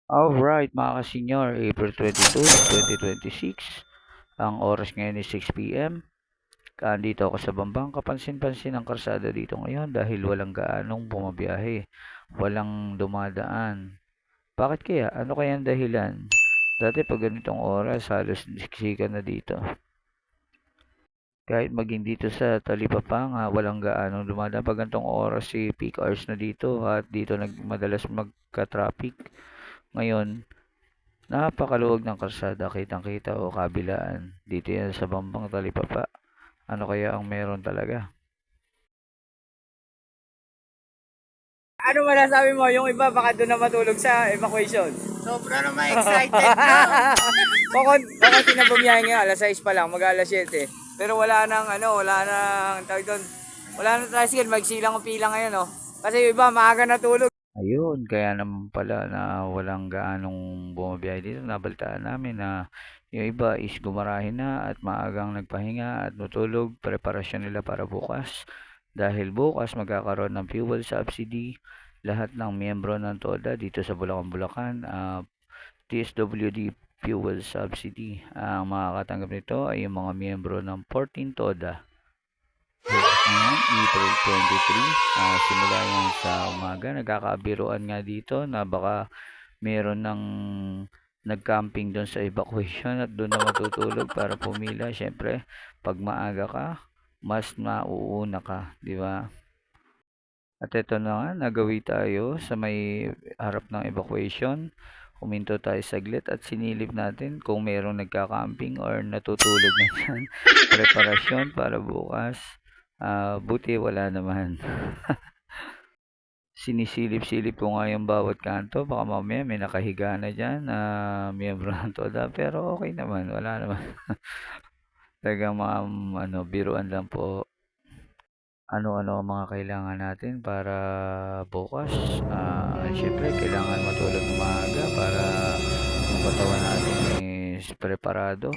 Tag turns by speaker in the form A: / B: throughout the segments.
A: Alright mga ka-senior, April 22, 2026. Ang oras ngayon is 6 p.m. Andito ako sa Bambang. Kapansin-pansin ang karsada dito ngayon dahil walang gaanong bumabiyahe. Walang dumadaan. Bakit kaya? Ano kaya ang dahilan? Dati pag ganitong oras, halos siksikan na dito. Kahit maging dito sa Talipapanga, walang gaanong dumadaan. Pag ganitong oras, si peak hours na dito at dito madalas magka-traffic. Ngayon, napakaluwag ng kalsada, kitang-kita o kabilaan. Dito yan sa Bambang Talipapa. Ano kaya ang meron talaga?
B: Ano masasabi mo? Yung iba baka doon na matulog sa evacuation.
C: Sobra naman excited na.
B: Bakit na bumiyahe ngayon? Alas 6 pa lang, mag alas 7. Pero wala nang tawag doon. Wala nang tricycle, magsilang ang pila ngayon, no? Kasi yung iba maaga natulog.
A: Ayun, kaya naman pala na walang gaanong bumabiyahe dito. Nabalitaan namin na yung iba is gumarahin na at maagang nagpahinga at natulog. Preparasyon nila para bukas. Dahil bukas magkakaroon ng fuel subsidy. Lahat ng miyembro ng TODA dito sa Bulacan, TSWD fuel subsidy. Ang makakatanggap nito ay yung mga miyembro ng 14 TODA. Ngayon, April 23, simula yan sa umaga. Nagkakabiruan nga dito na baka meron ng nag-camping doon sa evacuation at doon na matutulog para pumila. Siyempre, pag maaga ka, mas mauuna ka, di ba? At ito na nga, nagawi tayo sa may harap ng evacuation. Huminto tayo saglit at sinilip natin kung merong nagka-camping or natutulog na dyan. Preparasyon para bukas. Buti wala naman. Sinisilip-silip ko nga yung bawat kanto. Baka mamaya may nakahiga na dyan na miyembro ng TODA. Pero okay naman, wala naman. Talagang mga biruan lang po. Ano-ano ang mga kailangan natin para bukas. Siyempre, kailangan matulog ng maaga para ang katawan natin is preparado.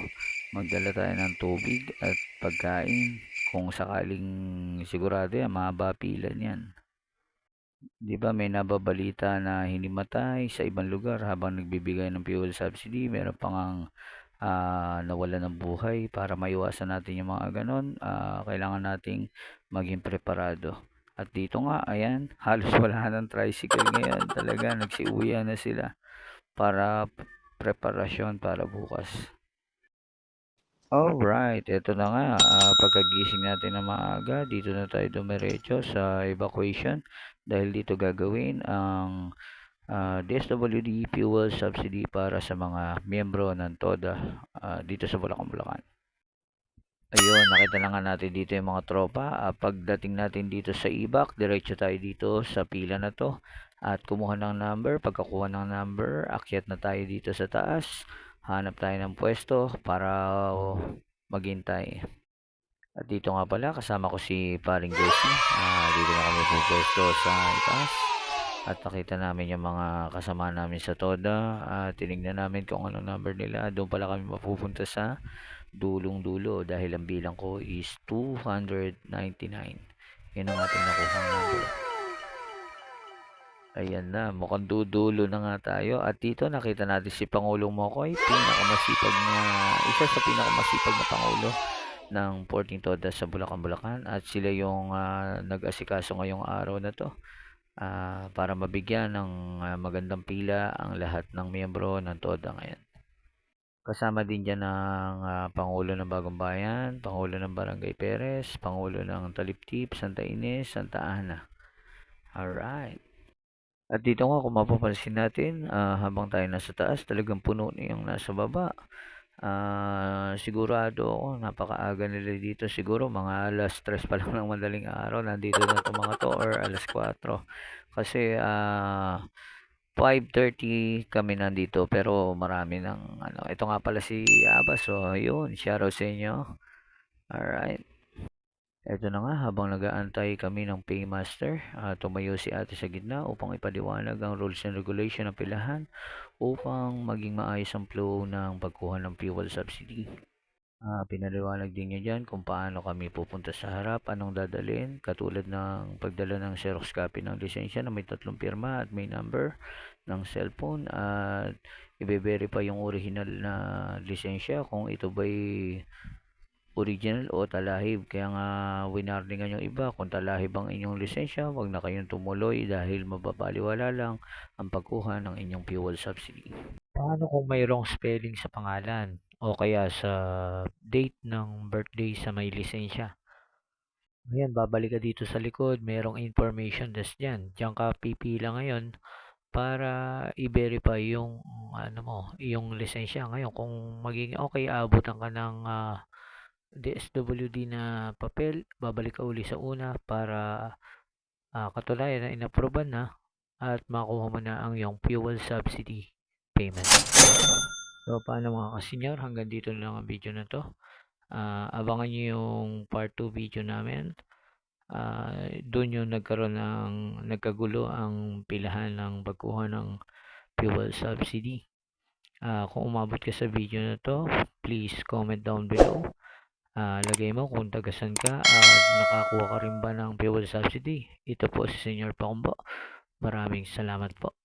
A: Magdala tayo ng tubig at pagkain. Kung sakaling sigurado yan, mahaba pila niyan. Di ba may nababalita na hinimatay sa ibang lugar habang nagbibigay ng fuel subsidy. Meron pang nawalan ng buhay. Para maiwasan natin yung mga ganon, kailangan nating maging preparado. At dito nga, ayan, halos wala ng tricycle ngayon. Talaga, nagsiuya na sila para preparasyon para bukas. Alright, eto na nga, pagkagising natin na maaga, dito na tayo dumiretso sa evacuation dahil dito gagawin ang DSWD fuel subsidy para sa mga miyembro ng TODA dito sa Bulacan. Ayun, nakita na nga natin dito yung mga tropa. Pagdating natin dito sa IBAC, diretso tayo dito sa pila na to at kumuha ng number. Pagkakuha ng number, akyat na tayo dito sa taas. Hanap tayo ng pwesto para maghintay. At dito nga pala, kasama ko si Paring Jessie. Dito na kami po pwesto sa itaas. At nakita namin yung mga kasama namin sa TODA. Tinignan namin kung anong number nila. Doon pala kami mapupunta sa dulong-dulo dahil ang bilang ko is 299. Yun ang ating nakuhang number. Ayan na, mukhang dudulo na nga tayo. At dito nakita natin si Pangulong Mokoy, isa sa pinakamasipag na Pangulo ng 14 Toda sa Bulacan. At sila yung nag-asikaso ngayong araw na to para mabigyan ng magandang pila ang lahat ng miyembro ng Toda ngayon. Kasama din dyan ng Pangulo ng Bagong Bayan, Pangulo ng Barangay Perez, Pangulo ng Taliptip, Santa Ines, Santa Ana. Alright. At dito nga kung mapapansin natin, habang tayo nasa taas, talagang puno na yung nasa baba. Sigurado ako, napakaaga nila dito. Siguro mga alas 3 pa lang ng madaling araw, nandito na itong mga to or alas 4. Kasi 5:30 kami nandito pero marami ng ito nga pala si Abbas, so yun, shoutout sa inyo. Alright. Eto na nga, habang nag-aantay kami ng paymaster, tumayo si ate sa gitna upang ipaliwanag ang rules and regulation ng pilahan upang maging maayos ang flow ng pagkuha ng fuel subsidy. Pinaliwanag din niya dyan kung paano kami pupunta sa harap, anong dadalhin, katulad ng pagdala ng Xerox copy ng lisensya na may 3 pirma at may number. ng cellphone at i-verify yung original na lisensya kung ito ba'y original o talahib. Kaya nga winarningan yung iba, kung talahib ang inyong lisensya, wag na kayong tumuloy dahil mababaliwala lang ang pagkuha ng inyong fuel subsidy. Paano kung may wrong spelling sa pangalan o kaya sa date ng birthday sa may lisensya? Ayan, babalik ka dito sa likod, merong information desk dyan. Diyan ka pipila ngayon para i-verify yung ano mo, yung lisensya. Ngayon, kung magiging okay, aabutan ka ng DSWD na papel, babalik ka uli sa una para katunayan na inapproban na at makuha mo na ang yung fuel subsidy payment. So, paano mga kasenyor, hanggang dito na lang ang video na to. Abangan nyo yung part 2 video namin. Doon yung nagkagulo ang pilahan ng pagkuha ng fuel subsidy. Kung umabot ka sa video na to, please comment down below. Lagay mo kung tagasan ka at nakakuha ka rin ba ng fuel subsidy. Ito po si Senior Pacombo. Maraming salamat po.